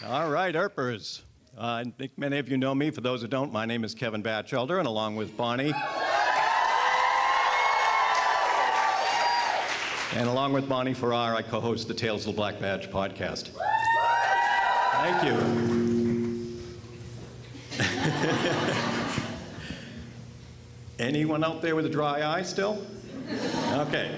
All right, Earpers. I think many of you know me. For those who don't, my name is Kevin Batchelder, and along with Bonnie, Farrar, I co-host the Tales of the Black Badge podcast. Thank you. Anyone out there with a dry eye still? Okay,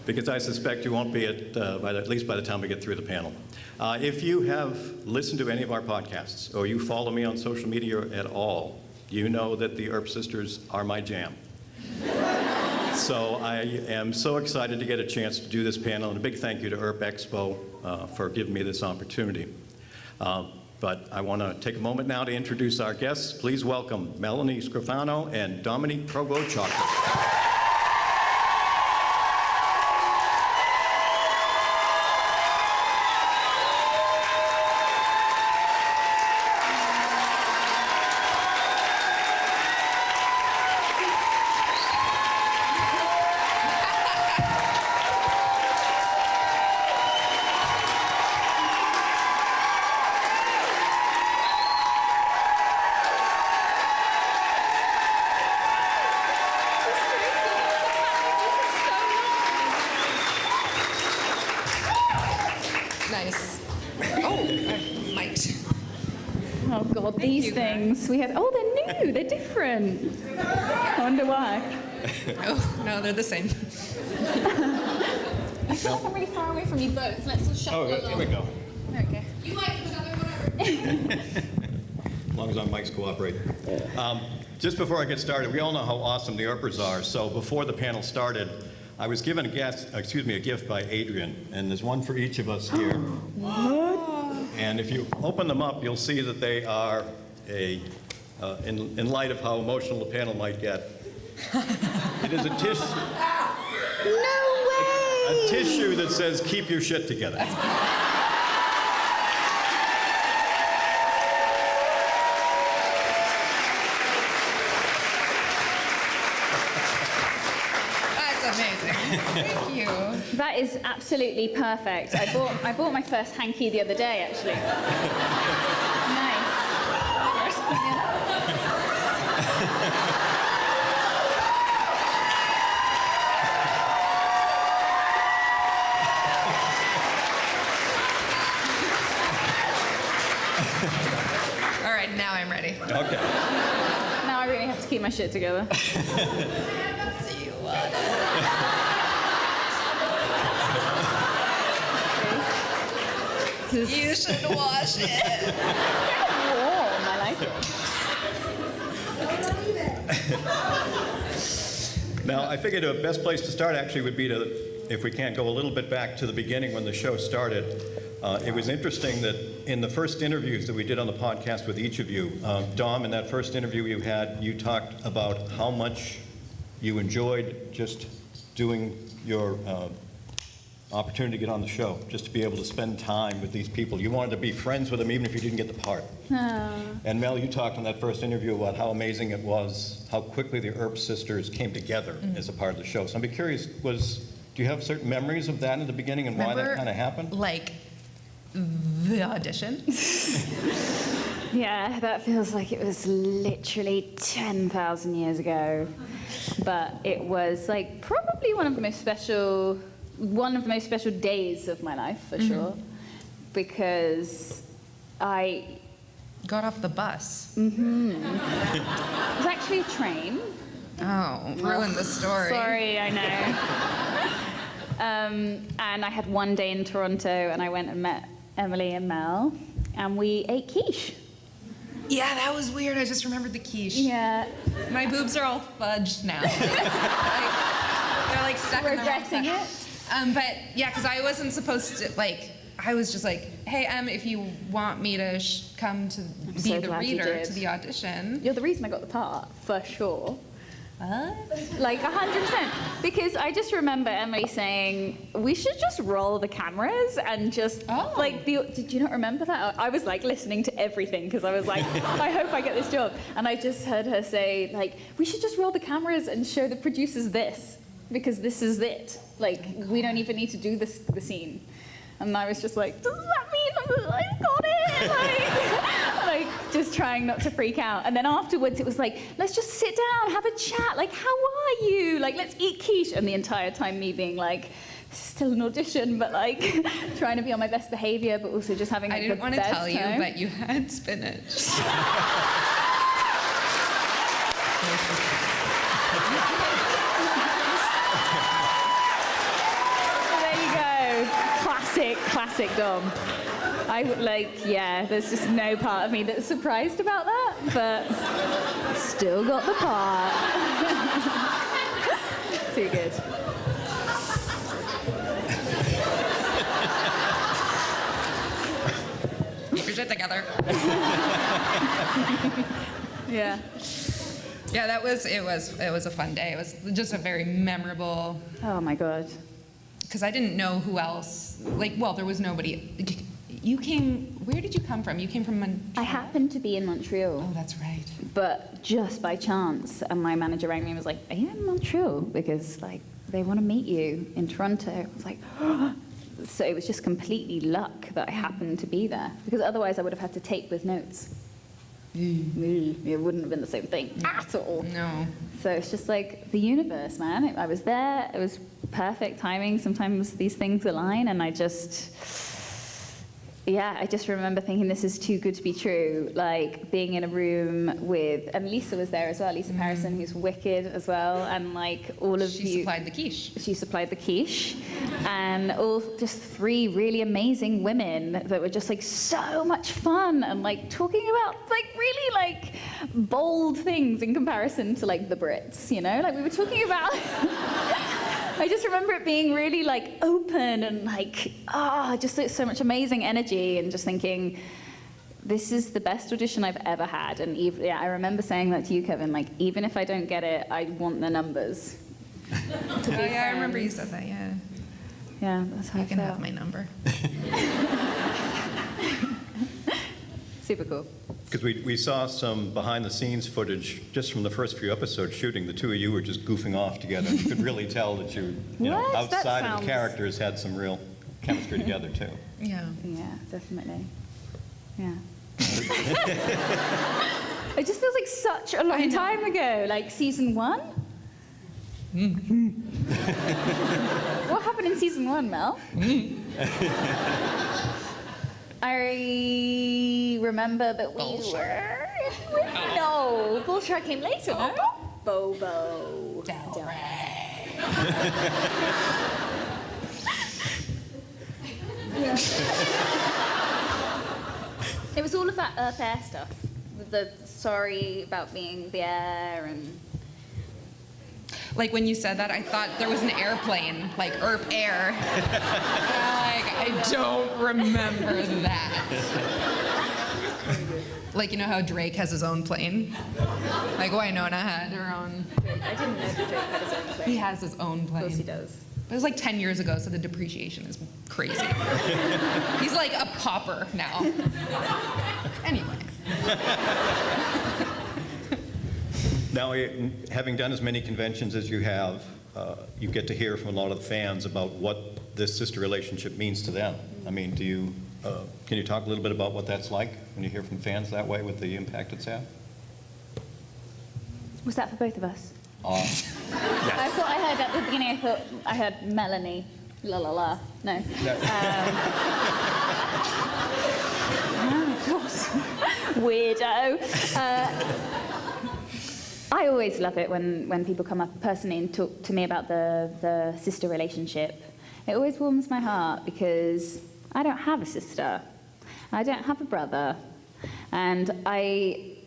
because I suspect you won't be at least by the time we get through the panel. If you have listened to any of our podcasts, or you follow me on social media at all, you know that the Earp sisters are my jam. So I am so excited to get a chance to do this panel, and a big thank you to Earp Expo for giving me this opportunity. But I want to take a moment now to introduce our guests. Please welcome Melanie Scrofano and Dominique Provost-Chalkley. These things we had, they're new, they're different. I wonder why. Oh, no, they're the same. I feel like I'm really far away from you both. Let's just shuffle along. Here we go. Okay. You like whatever. As long as our mics cooperate. Just before I get started, we all know how awesome the Earpers are. So before the panel started, I was given a gift by Adrian, and there's one for each of us here. What? And if you open them up, you'll see that they are in light of how emotional the panel might get. It is a tissue. No way! A tissue that says, "Keep your shit together." That's amazing. Thank you. That is absolutely perfect. I bought my first hanky the other day, actually. Nice. All right, now I'm ready. Okay. Now I really have to keep my shit together. Do you want it? You should wash it. It's kind of warm. I like it. Now, I figured the best place to start actually would be to, if we can't go a little bit back to the beginning when the show started. It was interesting that in the first interviews that we did on the podcast with each of you, Dom, in that first interview you talked about how much you enjoyed just doing your opportunity to get on the show, just to be able to spend time with these people. You wanted to be friends with them even if you didn't get the part. And Mel, you talked in that first interview about how amazing it was, how quickly the Earp sisters came together as a part of the show. So I'd be curious, do you have certain memories of that in the beginning and why that kind of happened? Like the audition? Yeah, that feels like it was literally 10,000 years ago. But it was like probably one of the most special days of my life, for sure, because I got off the bus. It was actually a train. Oh, ruined the story. Sorry, I know. And I had one day in Toronto, and I went and met Emily and Mel, and we ate quiche. Yeah, that was weird. I just remembered the quiche. Yeah. My boobs are all fudged now. They're like stuck in the wrong Regretting spot. it? But yeah, because I wasn't supposed to, I was just like, hey, if you want me to come to be so the glad you reader did. to the audition. You're the reason I got the part, for sure. What? Like 100%. Because I just remember Emily saying, we should just roll the cameras and just, did you not remember that? I was like listening to everything because I was like, I hope I get this job. And I just heard her say, like, we should just roll the cameras and show the producers this, because this is it. Like, we don't even need to do the scene. And I was just like, does that mean I've got it? like just trying not to freak out. And then afterwards it was like, let's just sit down, have a chat. Like, how are you? Like, let's eat quiche. And the entire time me being like, this is still an audition, but like trying to be on my best behavior, but also just having like, I didn't the want to best tell you, time. but you had spinach. There you go. Classic Dom. There's just no part of me that's surprised about that, but still got the part. Too good. Keep your shit together. Yeah. Yeah, it was a fun day. It was just a very memorable, Oh my God. because I didn't know who else, there was nobody. Where did you come from? You came from Montreal? I happened to be in Montreal, Oh, that's right. but just by chance, and my manager rang me and was like, are you in Montreal? Because like they want to meet you in Toronto. I was like, so it was just completely luck that I happened to be there, because otherwise I would have had to tape with notes. It wouldn't have been the same thing at all. No. So it's just like the universe, man. I was there. It was perfect timing. Sometimes these things align, and I just remember thinking this is too good to be true. Like being in a room with, and Lisa was there as well. Lisa Harrison, who's wicked as well, and like all of She supplied the quiche. She supplied the quiche, and all just three really amazing women that were just like so much fun and like talking about like really like bold things in comparison to like the Brits, you know? Like we were talking about. I just remember it being really like open and like just like, so much amazing energy, and just thinking, this is the best audition I've ever had. And I remember saying that to you, Kevin. Like, even if I don't get it, I want the numbers. I remember you said that. Yeah. Yeah, that's how You I can felt. have my number. Super cool. Because we saw some behind-the-scenes footage just from the first few episodes shooting. The two of you were just goofing off together. You could really tell that you know, What? That outside of sounds- the characters, had some real chemistry together, too. Yeah. Yeah, definitely. Yeah. It just feels like such a long time ago. Like season 1? What happened in season 1, Mel? I remember that we were. No, Bullshit came later. No? Bobo. Del Rey. It was all of that Earp Air stuff. With the sorry about being the air and. Like when you said that, I thought there was an airplane, like Earp Air. I don't remember that. Like, you know how Drake has his own plane? Like Winona had her own. I didn't know that Drake had his own plane. He has his own Of course he plane. does. It was like 10 years ago, so the depreciation is crazy. He's like a pauper now. Anyway. Now, having done as many conventions as you have, you get to hear from a lot of the fans about what this sister relationship means to them. I mean, can you talk a little bit about what that's like when you hear from fans that way, with the impact it's had? Was that for both of us? Yes. I thought I heard at the beginning, I heard Melanie. La la la. No. Oh, God. Weirdo. I always love it when people come up personally and talk to me about the sister relationship. It always warms my heart because I don't have a sister. I don't have a brother. And I've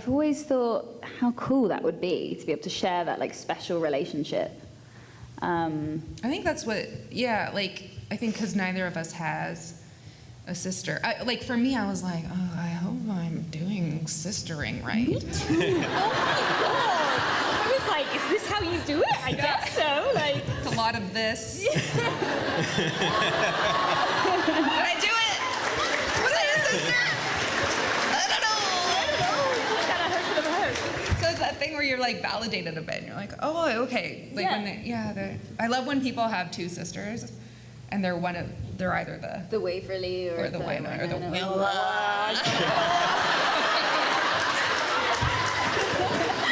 always thought how cool that would be to be able to share that like special relationship. I think that's what, I think because neither of us has a sister. Like for me, I was like, oh, I hope I'm doing sistering right. Oh my God. I was like, is this how you do it? I guess so. Like, It's a lot of this. Did I do it? Was I a sister? I don't know. So it's that thing where you're like validated a bit, and you're like, oh, okay. Like Yeah. I love when people have two sisters, and they're one of they're either The Waverly or the Winona or the Winona. Willa.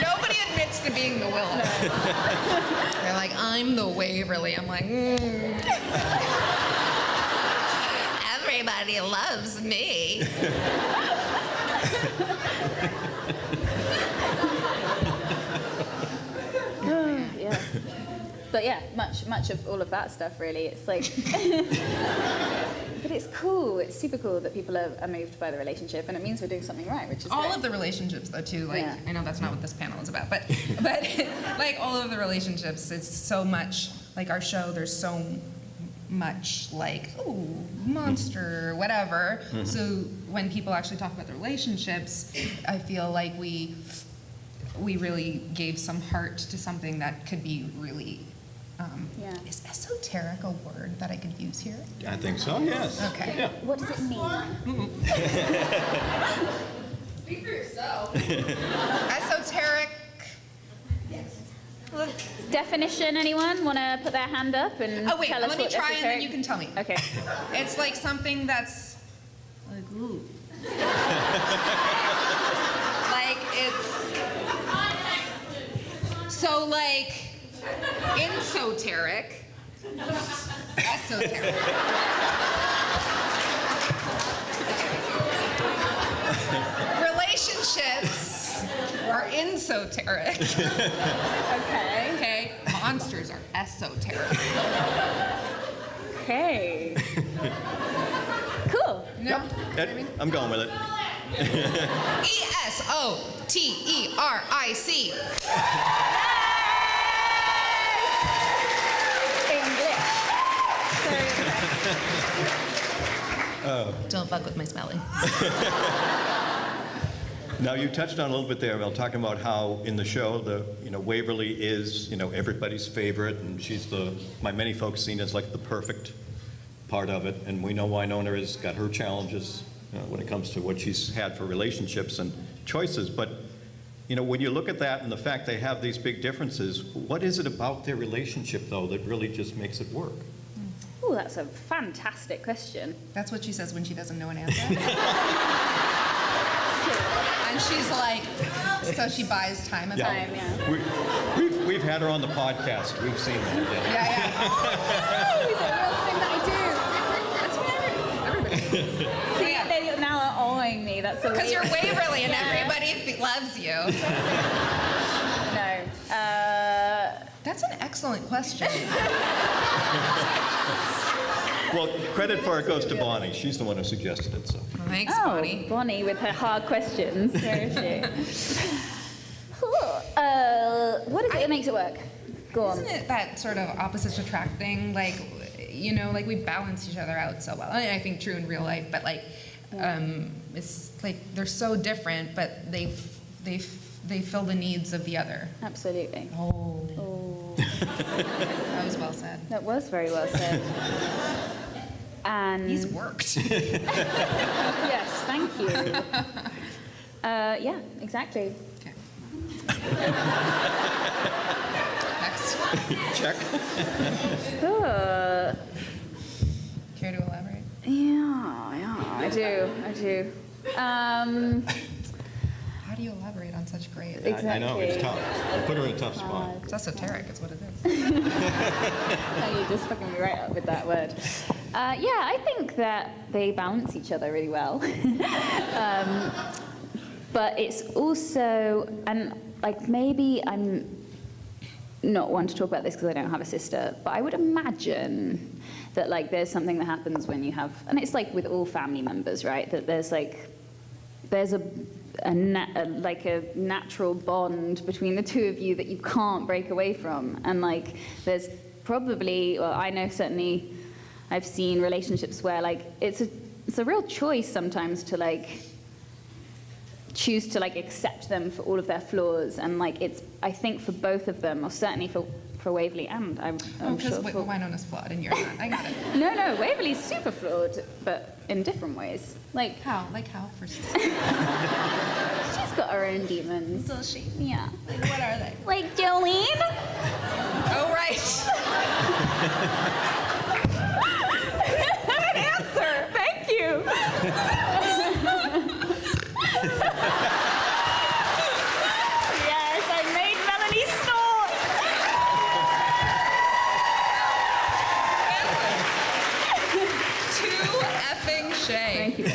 Nobody admits to being the Willa. They're like, I'm the Waverly. I'm like, Everybody loves me. Yeah. But yeah, much of all of that stuff really. It's like, but it's cool. It's super cool that people are moved by the relationship, and it means we're doing something right, which is All great. of the relationships, though, too. Like, Yeah. I know that's not what this panel is about, but like all of the relationships, it's so much like our show. There's so much like monster, whatever. So when people actually talk about the relationships, I feel like we really gave some heart to something that could be really. Yeah. Is esoteric a word that I could use here? I think so, yes. Okay. Yeah. What does it mean? Speak for yourself. Esoteric. Definition, anyone? Want to put their hand up and Oh wait, tell us let me what try and then esoteric- you can tell me. Okay. It's like something that's like ooh. Like it's so like insoteric. Esoteric. Relationships are insoteric. Okay. Okay. Monsters are esoteric. Okay. Cool. No? Ed, I'm going with it. ESOTERIC. English. Don't fuck with my spelling. Now, you touched on a little bit there, Mel, talking about how in the show, Waverly is, everybody's favorite, and she's by many folks seen as like the perfect part of it. And we know Winona has got her challenges when it comes to what she's had for relationships and choices. But, when you look at that and the fact they have these big differences, what is it about their relationship, though, that really just makes it work? Oh, that's a fantastic question. That's what she says when she doesn't know an answer. And she's like, so she buys time about Time, yeah. We've had her on the podcast. We've seen that. Yeah. Yeah. Oh, is it a real thing that I do? That's what everybody. See, they now are owing me. That's a Because you're weird- Waverly and Yeah. everybody loves you. No. That's an excellent question. Well, credit for it goes to Bonnie. She's the one who suggested it, so. Thanks, Oh, Bonnie. Bonnie with her hard questions. Where is she? What is it that makes it work? Go on. Isn't it that sort of opposites attract thing? Like, like we balance each other out so well. And I think true in real life, but like, it's like they're so different, but they fill the needs of the other. Absolutely. Oh, Oh, that was well said. that was very well said. And He's worked. yes, thank you. Yeah, exactly. Okay. Next. Check. Care to elaborate? Yeah, I do. How do you elaborate on such great? Exactly. I know, it's tough. Put her in a tough spot. It's esoteric, is what it is. No, you just fucking me right up with that word. Yeah, I think that they balance each other really well. But it's also, and like maybe I'm not one to talk about this because I don't have a sister, but I would imagine that like there's something that happens when you have, and it's like with all family members, right? That there's a natural bond between the two of you that you can't break away from. And like there's probably, well, I know certainly I've seen relationships where like it's a real choice sometimes to like choose to like accept them for all of their flaws, and like it's, I think for both of them, or certainly for Waverly and I'm Because sure for, Winona's flawed and you're not. I got it. no, Waverly's super flawed, but in different ways. Like How? Like how? For she's got her own demons. Does she? Yeah. Like what are they? Like Jolene. Oh right. day. Thank you.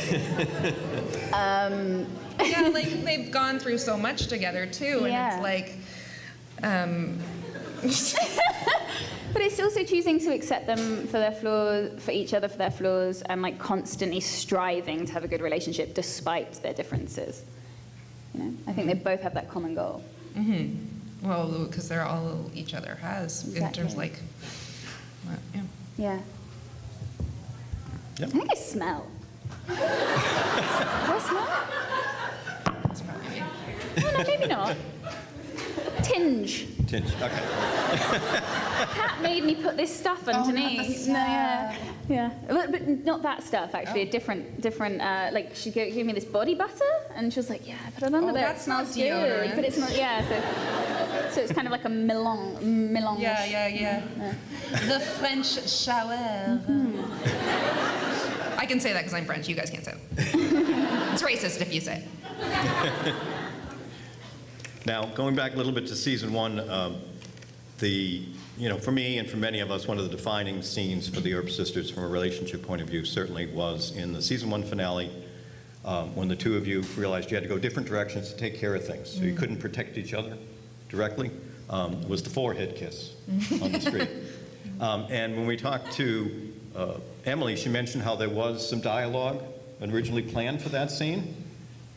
Yeah, like they've gone through so much together too, and Yeah. it's like, But it's also choosing to accept them for their flaws, for each other for their flaws, and like constantly striving to have a good relationship despite their differences. You know, I think they both have that common goal. well, because they're all each other has in terms Exactly. like, well, yeah. Yeah. Yep. I think I smell. Do I smell? That's probably me. Oh, no, maybe not. Tinge. Tinge. Okay. Cat made me put this stuff underneath. the No, yeah. But not that stuff, actually. A different. Like she gave me this body butter, and she was like, "Yeah, put it under Oh, there. that's It smells not good." deodorant. But it's not. Yeah. So it's kind of like a melange. Yeah. The French shower. I can say that because I'm French. You guys can't say that. It's racist if you say it. Now, going back a little bit to season one, for me and for many of us, one of the defining scenes for the Earp sisters from a relationship point of view certainly was in the season one finale when the two of you realized you had to go different directions to take care of things. So you couldn't protect each other directly. Was the forehead kiss on the street. And when we talked to Emily, she mentioned how there was some dialogue originally planned for that scene.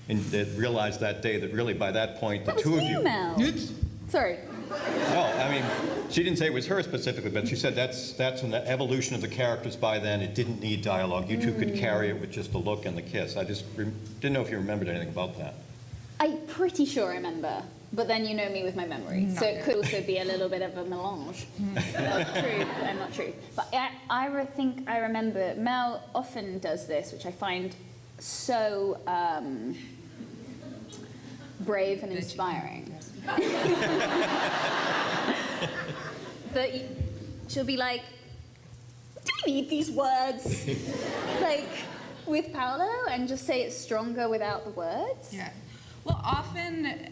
And they realized that day that really by that point, the That was two of you, you. Mel. Sorry. Oh, I mean, she didn't say it was her specifically, but she said that's an evolution of the characters by then. It didn't need dialogue. You two could carry it with just the look and the kiss. I just didn't know if you remembered anything about that. I'm pretty sure I remember, but then you know me with my memory, so it could also be a little bit of a melange of truth and not truth. But I think I remember. Mel often does this, which I find so brave and inspiring. That she'll be like, "Do you need these words?" Like with Paolo, and just say it stronger without the words. Yeah. Well, often,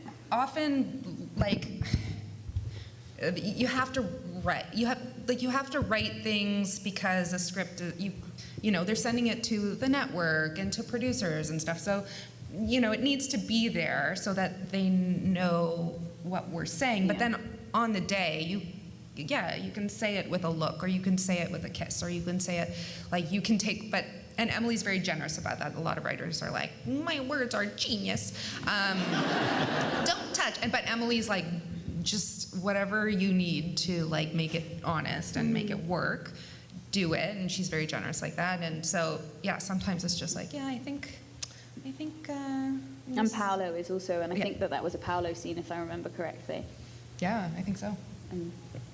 like, you have to write. You have to write things because a script. They're sending it to the network and to producers and stuff. So, it needs to be there so that they know what we're saying. But then on the day, you can say it with a look, or you can say it with a kiss, or you can say it like you can take. And Emily's very generous about that. A lot of writers are like, my words are genius. Don't touch. But Emily's like, just whatever you need to like make it honest and make it work, do it. And she's very generous like that. And so, sometimes it's just like, I think. And Paolo is also, and I think that was a Paolo scene, if I remember correctly. Yeah, I think so.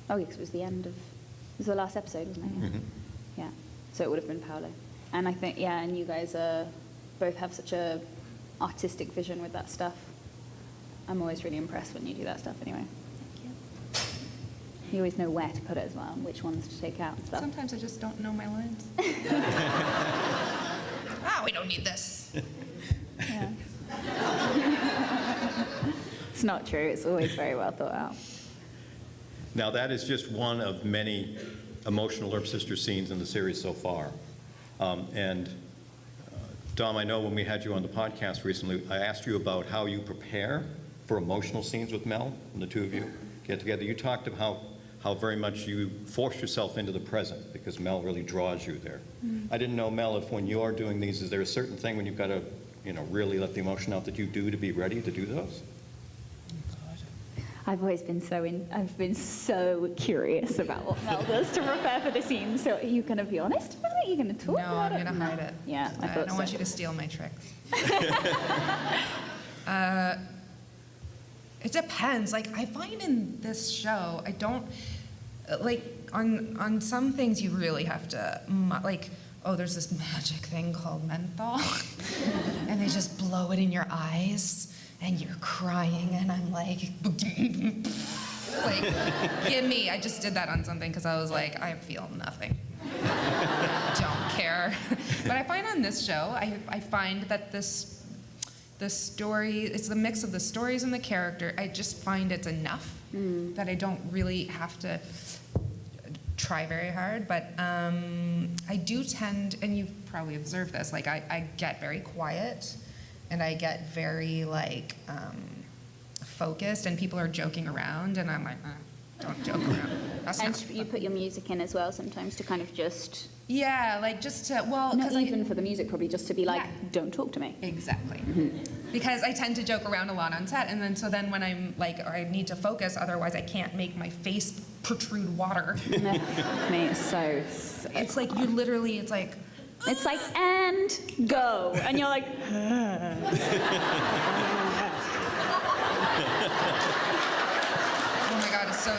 Because it was the end of, it was the last episode, wasn't it? Mm-hmm. Yeah. So it would have been Paolo. And I think, and you guys both have such a artistic vision with that stuff. I'm always really impressed when you do that stuff anyway. You always know where to put it as well, which ones to take out and stuff. Sometimes I just don't know my lines. We don't need this. Yeah. It's not true. It's always very well thought out. Now, that is just one of many emotional Earp sister scenes in the series so far. Dom, I know when we had you on the podcast recently, I asked you about how you prepare for emotional scenes with Mel, and the two of you get together. You talked about how very much you force yourself into the present because Mel really draws you there. I didn't know, Mel, if when you are doing these, is there a certain thing when you've got to, really let the emotion out that you do to be ready to do those? I've always been so curious about what Mel does to prepare for the scene. So are you going to be honest about it? Are you going to talk No, about I'm it? going to hide it. Yeah, I I thought don't want so. you to steal my tricks. It depends. Like, I find in this show, I don't, like, on some things you really have to, like, there's this magic thing called menthol, and they just blow it in your eyes, and you're crying, and I'm like, give me. I just did that on something because I was like, I feel nothing. Don't care. But I find on this show, I find that the story, it's the mix of the stories and the character. I just find it's enough that I don't really have to try very hard, but I do tend, and you've probably observed this, like I get very quiet, and I get very like focused, and people are joking around, and I'm like, don't joke around. That's And not you put your music in as well sometimes to kind of just, yeah, like just to, well, not because even for the music, probably just to be like, Yeah. don't talk to me. Exactly. Because I tend to joke around a lot on set, and then so then when I'm like, or I need to focus, otherwise I can't make my face protrude water. No, me, it's so It's like you literally, it's like, it's like, and go. And you're like, oh my God, it's so,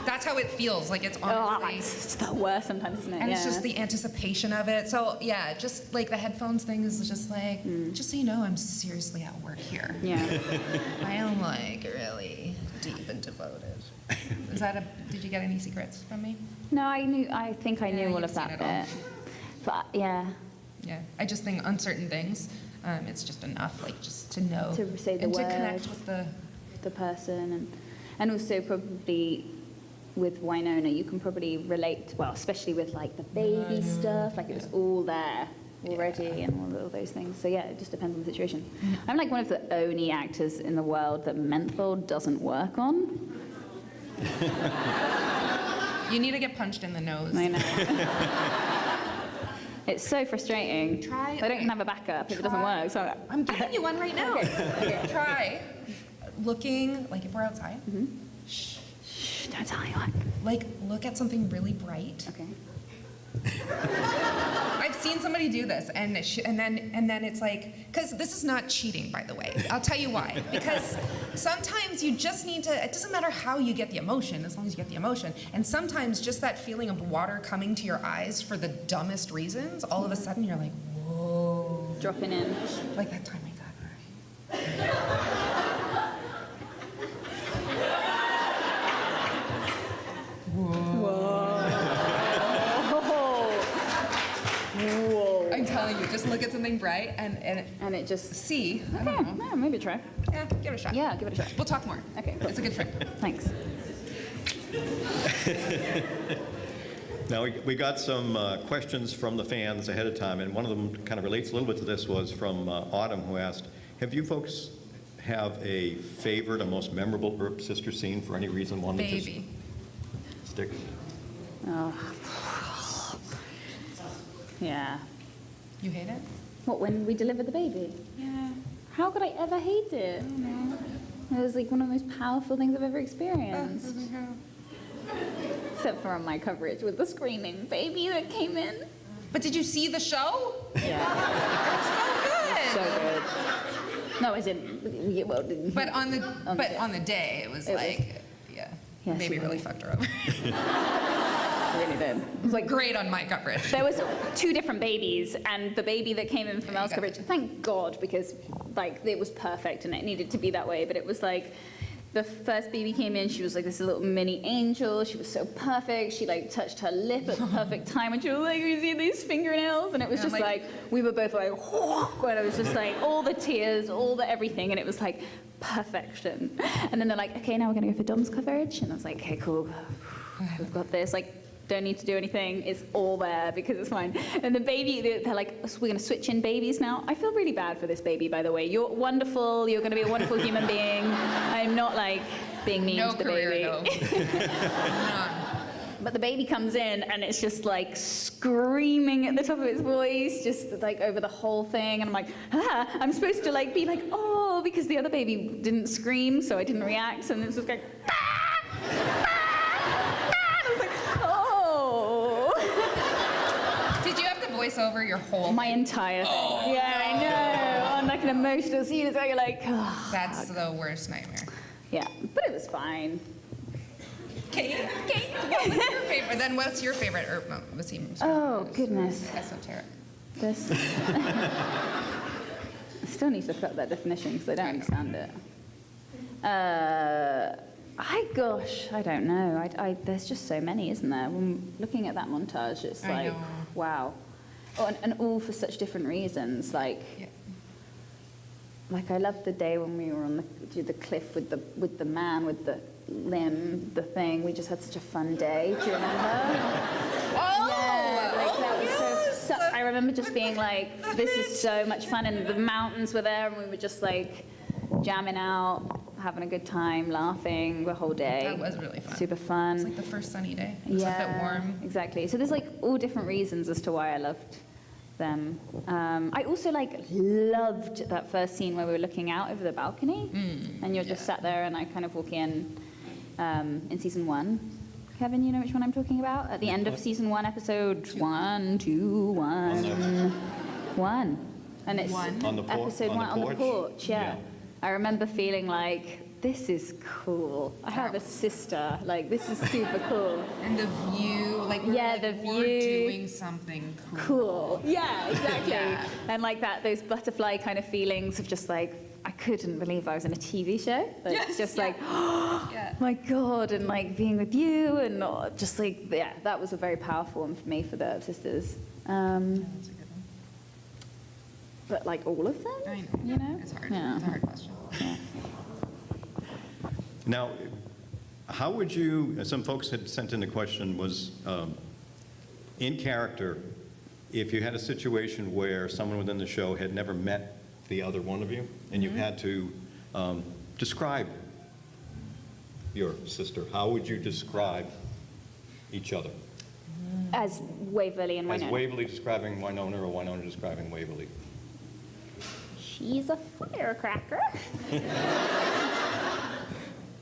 that's how it feels. Like it's honestly, it's the worst sometimes, isn't it? and it's Yeah. just the anticipation of it. So yeah, just like the headphones thing is just like, just so you know, I'm seriously at work here. Yeah. I am like really deep and devoted. Is that did you get any secrets from me? No, I think I Yeah, knew all you've of that seen it all. bit. But yeah, Yeah, I just think on certain things, it's just enough, like just to know To say the and to connect word. with the. the person, and also probably with Winona, you can probably relate, well, especially with like the baby stuff, like it was all there already and all those things. So yeah, it just depends on the situation. I'm like one of the only actors in the world that menthol doesn't work on. You need to get punched in the nose. I know. It's so frustrating. Try- I don't even have a backup if it doesn't work. So I'm giving you one right now. Try looking, like if we're outside, shh, don't tell anyone. like look at something really bright. Okay. I've seen somebody do this, and then it's like, because this is not cheating, by the way. I'll tell you why. Because sometimes you just need to. It doesn't matter how you get the emotion, as long as you get the emotion. And sometimes just that feeling of water coming to your eyes for the dumbest reasons, all of a sudden you're like, whoa. Dropping in. Like that time I got right. Whoa. I'm telling you, just look at something bright and And it just. see. I Okay, don't know. no, maybe try. Yeah, give it a shot. Yeah, give it a shot. We'll talk more. Okay, cool. It's a good trick. Thanks. Now, we got some questions from the fans ahead of time, and one of them kind of relates a little bit to this, was from Autumn, who asked, have you folks have a favorite or most memorable Earp sister scene for any reason? One that just Baby. sticks? Oh. Yeah. You hate it? What, when we delivered the baby? Yeah. How could I ever hate it? It was like one of the most powerful things I've ever experienced. Except for on my coverage with the screaming baby that came in. But did you see the show? Yeah, It's so good. so good. No, I didn't. Yeah, well, But on the day. on the day, it was It was- like, yeah, Yes, maybe it really was. fucked her over. I really did. It was like Great on my coverage. there was 2 different babies, and the baby that came in from Yeah, you Elle's got coverage, thank God, because like it was perfect and it needed to be that way. But it was like the first baby came in, she was like this little mini angel. She was so perfect. She like touched her lip at the perfect time, and she was like, "You see these fingernails?" And it was Yeah, just like- like we were both like, and it was just like all the tears, all the everything, and it was like perfection. And then they're like, "Okay, now we're gonna go for Dom's coverage," and I was like, "Okay, cool, we've got this." Like, don't need to do anything. It's all there because it's fine. And the baby, they're like, so we're going to switch in babies now. I feel really bad for this baby, by the way. You're wonderful. You're going to be a wonderful human being. I'm not like being mean No to the career, baby. no. None. But the baby comes in and it's just like screaming at the top of its voice, just like over the whole thing. And I'm like, I'm supposed to like be like, oh, because the other baby didn't scream, so I didn't react. And it's just like, Did you have to voice over your whole? my entire thing. Yeah, I know. On like an emotional scene, it's like you're like, oh. That's the worst nightmare. Yeah, but it was fine. Kate, what was your favorite? Then what's your favorite Earp scene? Oh, goodness. Esoteric. This. I still need to look up that definition because I don't understand it. I don't know. There's just so many, isn't there? When looking at that montage, it's I like, know. wow. Oh, and all for such different reasons. Like, Yeah. like I loved the day when we were on the cliff with the man with the Lim, the thing. We just had such a fun day. Do you remember? Oh, Yeah, like that was yes. so I remember just being like, this is so much fun, and the mountains were there, and we were just like jamming out, having a good time, laughing the whole day. That was really fun. Super fun. It's like the first sunny day. It was a bit warm. Exactly. So there's like all different reasons as to why I loved them. I also like loved that first scene where we were looking out over the balcony, and you're just sat there, and I kind of walk in season 1. Kevin, you know which one I'm talking about? At the end of season 1, episode 1, 2, 1. 1. And it's On the episode 1 on the porch, yeah. I remember feeling like, this is cool. I have a sister. Like, this is super cool. And the view, like, we're, Yeah, like, the we're view. doing something cool. Cool. Yeah, exactly. Yeah. And like that, those butterfly kind of feelings of just like, I couldn't believe I was in a TV show. Like, Yes, just yeah. like, oh Yeah. my God, and like being with you, and just like, yeah, that was a very powerful one for me for the Earp sisters. That's a good one. But like all of them, I know. you know? It's hard. Yeah. It's a hard question. Now, how would you, some folks had sent in a question, was in character, if you had a situation where someone within the show had never met the other one of you, and you had to describe your sister, how would you describe each other? As Waverly and As Winona. Waverly describing Winona, or Winona describing Waverly? She's a firecracker.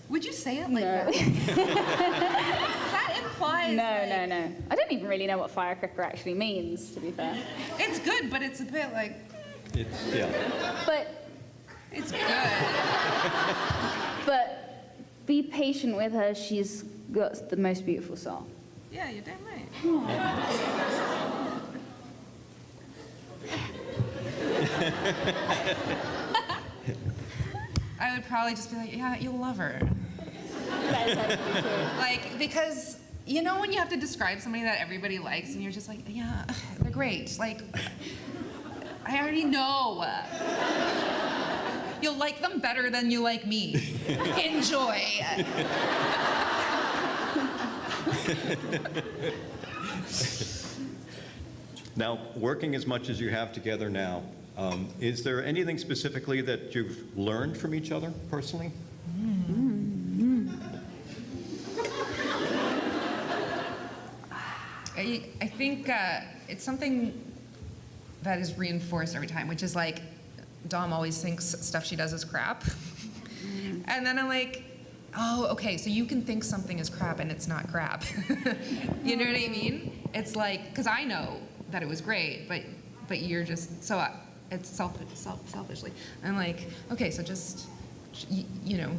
Would you say it like No. that? That implies. No, like, no, no. I don't even really know what firecracker actually means, to be fair. It's good, but it's a bit like, It's, yeah. But it's good. But be patient with her. She's got the most beautiful soul. Yeah, you're damn right. I would probably just be like, yeah, you'll love her. That is actually true. Like, because, you know when you have to describe somebody that everybody likes and you're just like, yeah, they're great. Like, I already know. You'll like them better than you like me. Enjoy. Now, working as much as you have together now, is there anything specifically that you've learned from each other personally? I think it's something that is reinforced every time, which is like, Dom always thinks stuff she does is crap. And then I'm like, oh, okay, so you can think something is crap and it's not crap. You know what I mean? It's like, because I know that it was great, but you're just, so it's selfishly. I'm like, okay, so just, you know,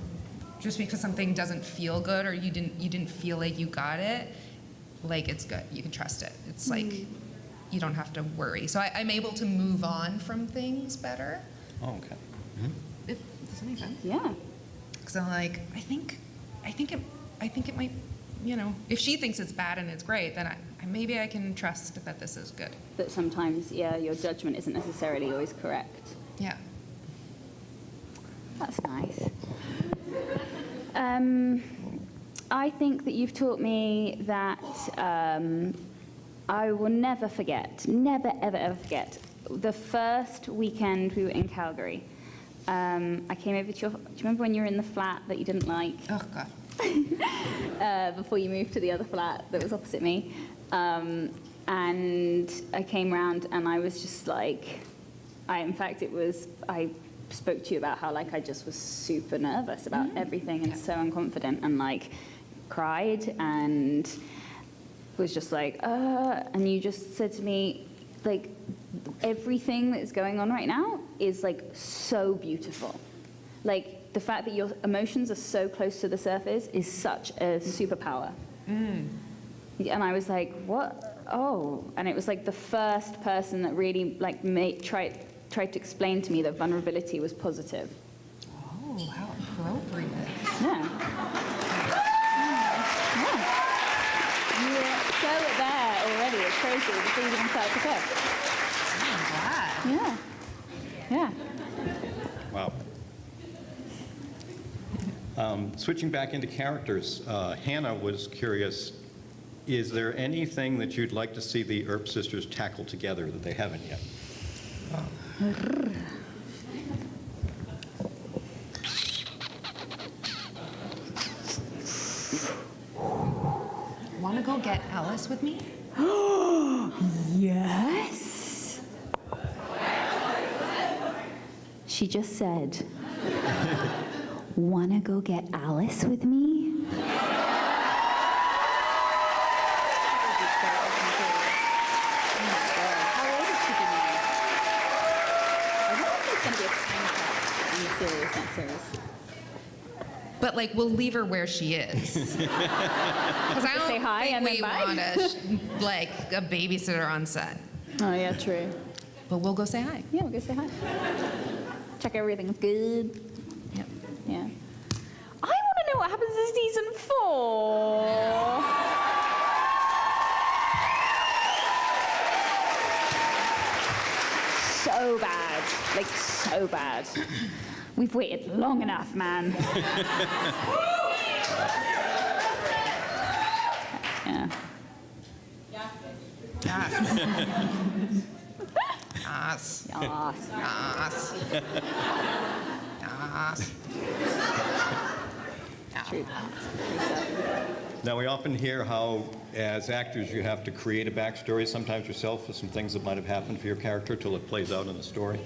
just because something doesn't feel good or you didn't feel like you got it, like it's good, you can trust it. It's like, you don't have to worry. So I'm able to move on from things better. Oh, okay. If does that make sense? Yeah. Because I'm like, I think it might, you know, if she thinks it's bad and it's great, then maybe I can trust that this is good. That sometimes, yeah, your judgment isn't necessarily always correct. Yeah. That's nice. I think that you've taught me that I will never forget, never, ever, ever forget, the first weekend we were in Calgary. I came over to your, do you remember when you were in the flat that you didn't like? Oh, God. Before you moved to the other flat that was opposite me. And I came round and I was just like, I spoke to you about how like I just was super nervous about everything and so unconfident and like cried and was just like, and you just said to me, like, everything that's going on right now is like so beautiful. Like the fact that your emotions are so close to the surface is such a superpower. And I was like, what? Oh, and it was like the first person that really like tried to explain to me that vulnerability was positive. Oh, how appropriate. Yeah. Yeah. You were so there already. It's crazy before you even started to cook. I'm glad. Yeah. Yeah. Wow. Switching back into characters, Hannah was curious, is there anything that you'd like to see the Earp sisters tackle together that they haven't yet? Want to go get Alice with me? Yes. She just said, "Wanna go get Alice with me?" But like, we'll leave her where she is. Because I don't Say hi think and then we bye. want like a babysitter on set. Oh yeah, true. But we'll go say hi. Yeah, we'll go say hi. Check everything's good. Yep. Yeah. I want to know what happens in season 4. So bad. Like, so bad. We've waited long enough, man. Yeah. Yes. Yes. Yes. Yes. True. Now, we often hear how, as actors, you have to create a backstory sometimes yourself for some things that might have happened for your character till it plays out in the story.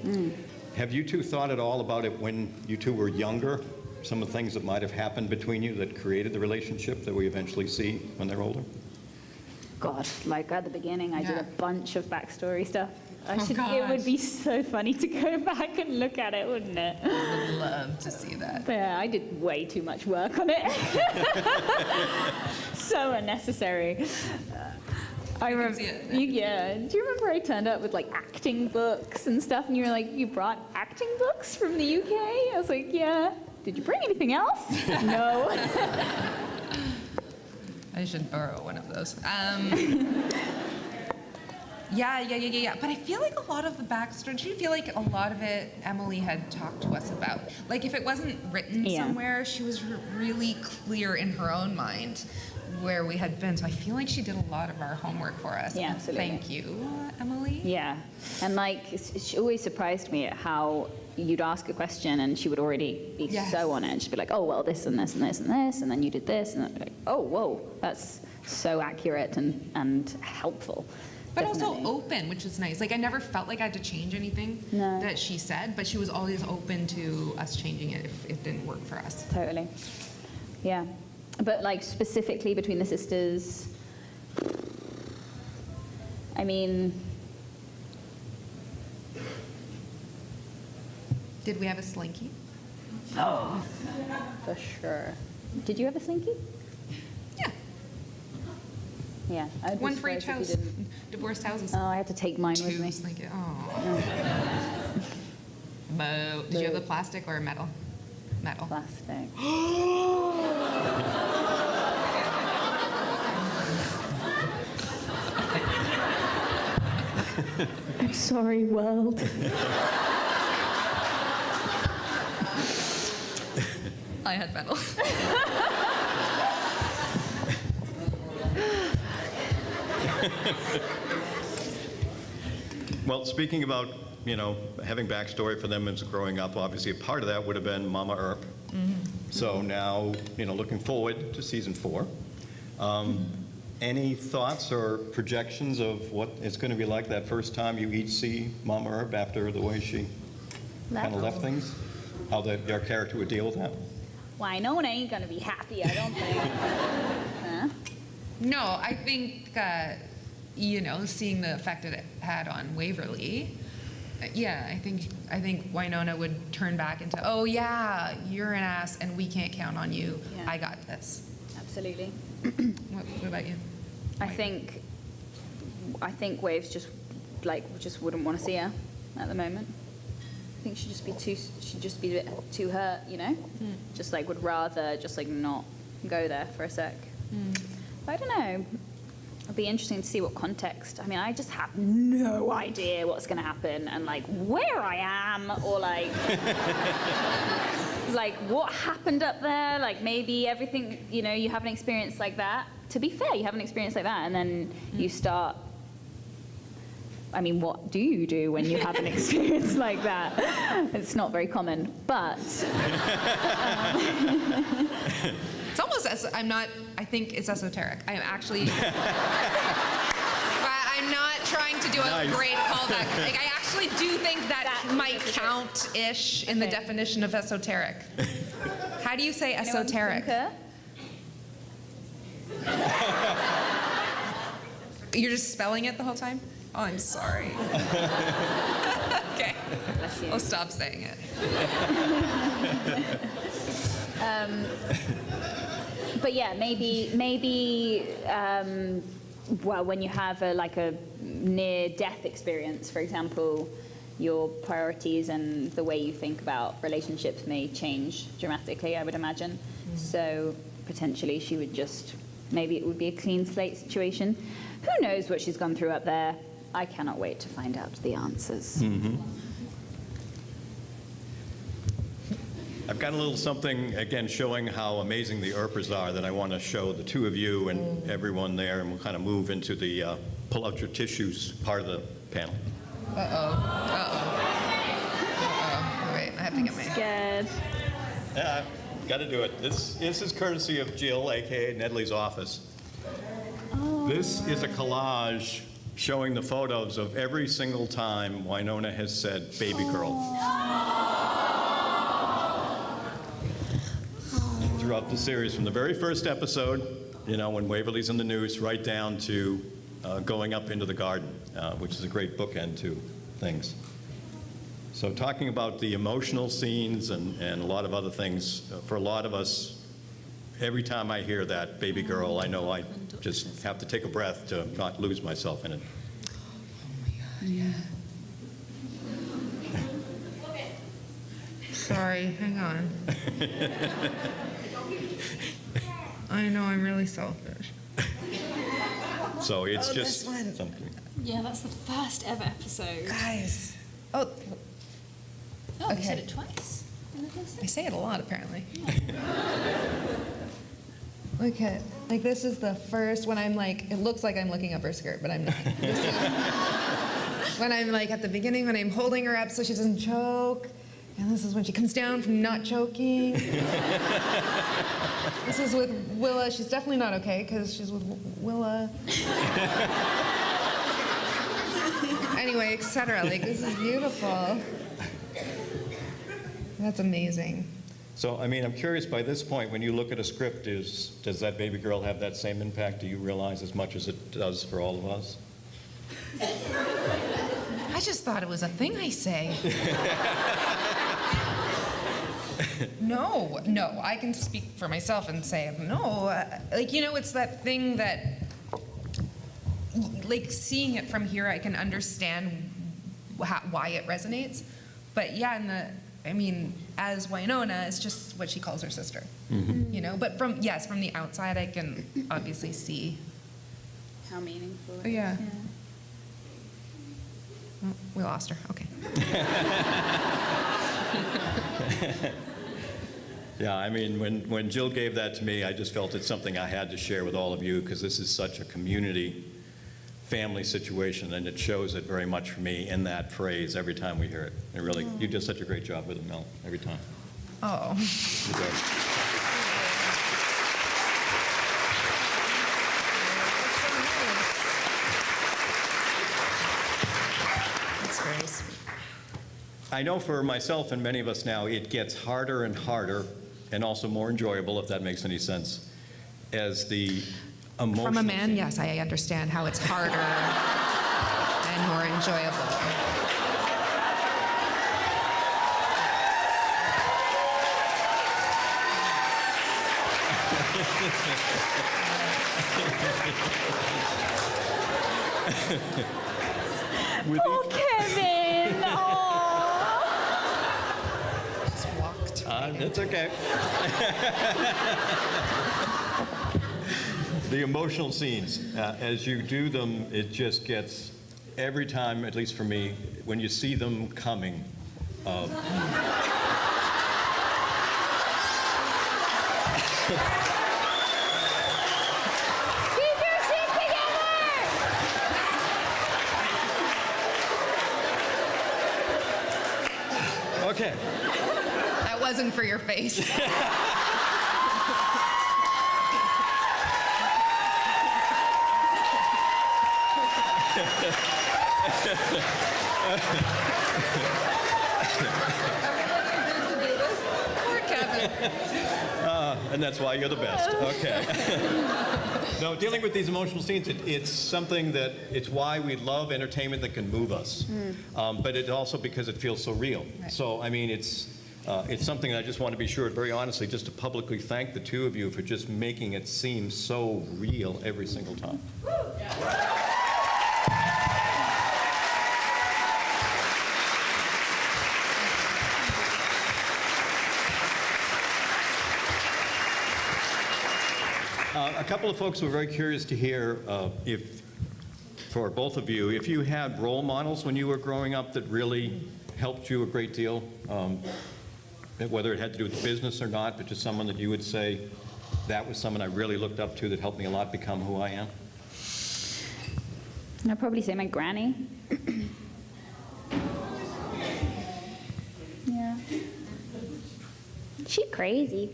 Have you two thought at all about it when you two were younger? Some of the things that might have happened between you that created the relationship that we eventually see when they're older? God, like at the beginning, I did Yeah. a bunch of backstory stuff. Oh, It gosh. would be so funny to go back and look at it, wouldn't it? I would love to see that. But yeah, I did way too much work on it. So unnecessary. I remember. see it. Yeah. Do you remember I turned up with like acting books and stuff, and you were like, "You brought acting books from the UK?" I was like, "Yeah." Did you bring anything else? No. I should borrow one of those. Yeah. But I feel like a lot of the backstory, do you feel like a lot of it Emily had talked to us about? Like if it wasn't written Yeah. somewhere, she was really clear in her own mind where we had been. So I feel like she did a lot of our homework for us. Yeah, And absolutely. Thank you, Emily. Yeah, and like she always surprised me at how you'd ask a question and she would already be Yes. so on it. She'd be like, "Oh well, this and this and this and this, and then you did this," and I'd be like, "Oh whoa, that's so accurate and helpful." But also Definitely. open, which is nice. Like I never felt like I had to change anything No. that she said, but she was always open to us changing it if it didn't work for us. Totally. Yeah, but like specifically between the sisters, I mean, Did we have a slinky? for sure. Did you have a slinky? Yeah. Yeah, I'd be One for each surprised house. if you didn't. Divorced houses. Oh, I had to take mine with Two me. slinky. Oh. Boo. Did you have the plastic or metal? Metal. Plastic. I'm sorry, world. I had metal. Well, speaking about, having backstory for them as growing up, obviously a part of that would have been Mama Earp. So now, looking forward to season 4. Any thoughts or projections of what it's going to be like that first time you each see Mama Earp after the way she kind of left things? How your character would deal with that? Winona ain't gonna be happy, I don't think. Huh? No, I think, seeing the effect it had on Waverly, yeah, I think Winona would turn back into, oh yeah, you're an ass and we can't count on you. Yeah. I got this. Absolutely. What about you? I think Waves just wouldn't want to see her at the moment. I think she'd just be a bit too hurt, Just like would rather just like not go there for a sec. But I don't know. It'll be interesting to see what context. I mean, I just have no idea what's going to happen and like where I am or like like what happened up there. Like maybe everything, you know, you have an experience like that. To be fair, you have an experience like that, and then you start. I mean, what do you do when you have an experience like that? It's not very common, but. It's almost as I think it's esoteric. I'm actually, but I'm not trying to do a great callback. Like, I actually do think that might count-ish in the definition of esoteric. How do you say esoteric? You're just spelling it the whole time? Oh, I'm sorry. Okay. I'll stop saying it. But yeah, maybe well, when you have a near-death experience, for example, your priorities and the way you think about relationships may change dramatically, I would imagine. So potentially she would just, maybe it would be a clean slate situation. Who knows what she's gone through up there? I cannot wait to find out the answers. Mm-hmm. I've got a little something, again, showing how amazing the Earpers are that I want to show the two of you and everyone there, and we'll kind of move into the pull out your tissues part of the panel. Wait, I have to get my... Scared. Yeah, got to do it. This is courtesy of Jill, a.k.a. Nedley's office. Oh. This is a collage showing the photos of every single time Winona has said baby girl. Throughout the series, from the very first episode, you know, when Waverly's in the news, right down to going up into the garden, which is a great bookend to things. So talking about the emotional scenes and a lot of other things, for a lot of us, every time I hear that baby girl, I know I just have to take a breath to not lose myself in it. Oh my God, yeah. Sorry, hang on. I know, I'm really selfish. So it's this just one. something. Yeah, that's the first ever episode. Guys. Oh, Okay. you said it twice in the first I say it a lot, apparently. Look at, like, this is the first, when I'm like, it looks like I'm looking up her skirt, but I'm not. This is when I'm like at the beginning, when I'm holding her up so she doesn't choke. And this is when she comes down from not choking. This is with Willa. She's definitely not okay because she's with Willa. Anyway, etc. Like, this is beautiful. That's amazing. So, I mean, I'm curious, by this point, when you look at a script, does that baby girl have that same impact? Do you realize as much as it does for all of us? I just thought it was a thing I say. No, I can speak for myself and say, no. Like, you know, it's that thing that, like, seeing it from here, I can understand why it resonates. But yeah, I mean, as Winona, it's just what she calls her sister. Mm-hmm. You know, but from the outside, I can obviously see How meaningful. Oh, yeah. Oh, we lost her. Okay. Yeah, I mean, when Jill gave that to me, I just felt it's something I had to share with all of you because this is such a community, family situation, and it shows it very much for me in that phrase every time we hear it. It really, you did such a great job with it, Mel, every time. Oh. You did. That's very sweet. I know for myself and many of us now, it gets harder and harder, and also more enjoyable, if that makes any sense, as the emotional... From a man, yes, I understand how it's harder and more enjoyable. Poor Kevin! Aww. Just walked. That's okay. The emotional scenes, as you do them, it just gets, every time, at least for me, when you see them coming, Keep your shit together! okay. That wasn't for your face. Poor Kevin. And that's why you're the best. Okay. No, dealing with these emotional scenes, it's something that, it's why we love entertainment that can move us. But it's also because it feels so real. Right. So, I mean, it's something I just want to be sure, very honestly, just to publicly thank the two of you for just making it seem so real every single time. A couple of folks were very curious to hear if, for both of you, if you had role models when you were growing up that really helped you a great deal, whether it had to do with business or not, but just someone that you would say, that was someone I really looked up to that helped me a lot become who I am. I'd probably say my granny. Yeah. She crazy.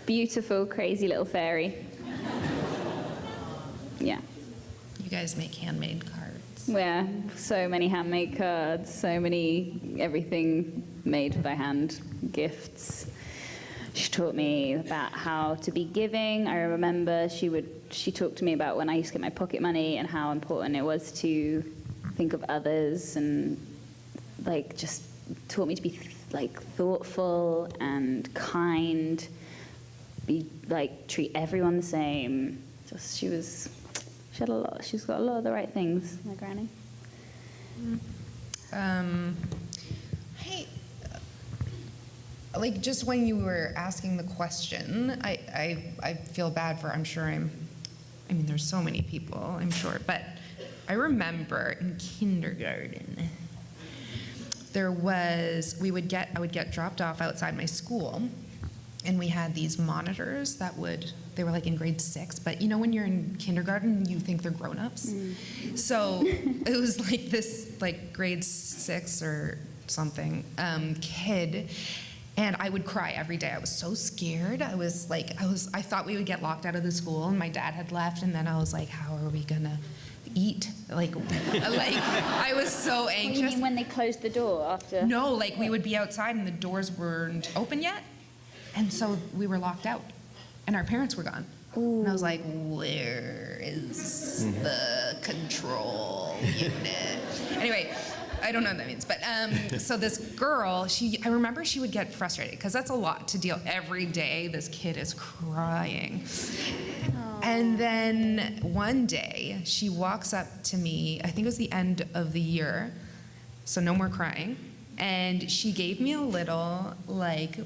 Beautiful, crazy little fairy. Yeah. You guys make handmade cards. Yeah, so many handmade cards, so many everything made by hand, gifts. She taught me about how to be giving. I remember she talked to me about when I used to get my pocket money and how important it was to think of others, and like just taught me to be like thoughtful and kind, be like treat everyone the same. Just she's got a lot of the right things, my granny. Hey, like just when you were asking the question, I feel bad for, I mean, there's so many people, I'm sure, but I remember in kindergarten, I would get dropped off outside my school, and we had these monitors they were like in grade 6, but you know when you're in kindergarten, you think they're grown-ups? So it was like this like grade 6 or something kid, and I would cry every day. I was so scared. I thought we would get locked out of the school, and my dad had left, and then I was like, how are we gonna eat? Like I was so anxious. You mean when they closed the door after? No, like we would be outside and the doors weren't open yet. And so we were locked out and our parents were gone. Ooh. And I was like, where is the control unit? Anyway, I don't know what that means. But so this girl, I remember she would get frustrated because that's a lot to deal every day. This kid is crying. And then one day she walks up to me, I think it was the end of the year, so no more crying, and she gave me a little like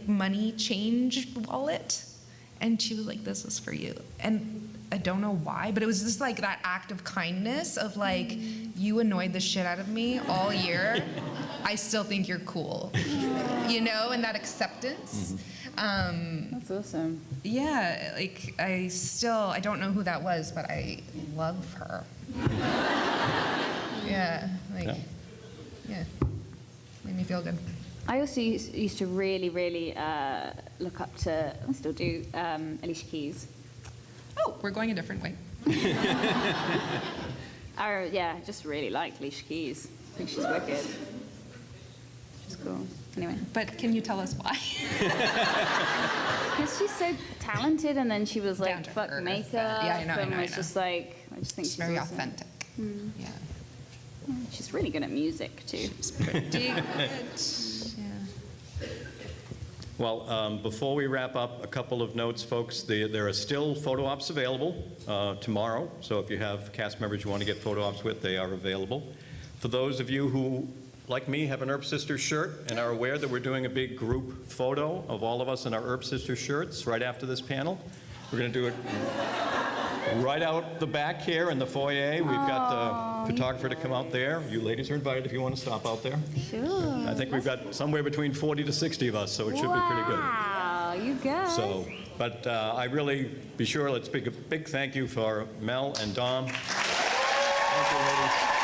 money change wallet, and she was like, this is for you. And I don't know why, but it was just like that act of kindness of like, you annoyed the shit out of me all year, I still think you're cool, you know, and that acceptance. That's awesome. Yeah, like I don't know who that was, but I love her. Yeah, made me feel good. I also used to really, really look up to, I still do, Alicia Keys. Oh, we're going a different way. I just really like Alicia Keys. I think she's wicked. She's cool. Anyway. But can you tell us why? Because she's so talented, and then she was Down like, to fuck earth. makeup, Yeah, I know. and was just like, I just think she's very awesome. authentic. Yeah. She's really good at music, too. It's pretty good. Yeah. Well, before we wrap up, a couple of notes, folks. There are still photo ops available tomorrow, so if you have cast members you want to get photo ops with, they are available. For those of you who like me, have an Earp Sisters shirt and are aware that we're doing a big group photo of all of us in our Earp Sisters shirts right after this panel. We're going to do it right out the back here in the foyer. We've got the photographer to come out there. You ladies are invited if you want to stop out there. Sure. I think we've got somewhere between 40 to 60 of us, so it should be pretty good. Wow, you guys. So, but I really, be sure, let's speak a big thank you for Mel and Dom. Thank you, ladies.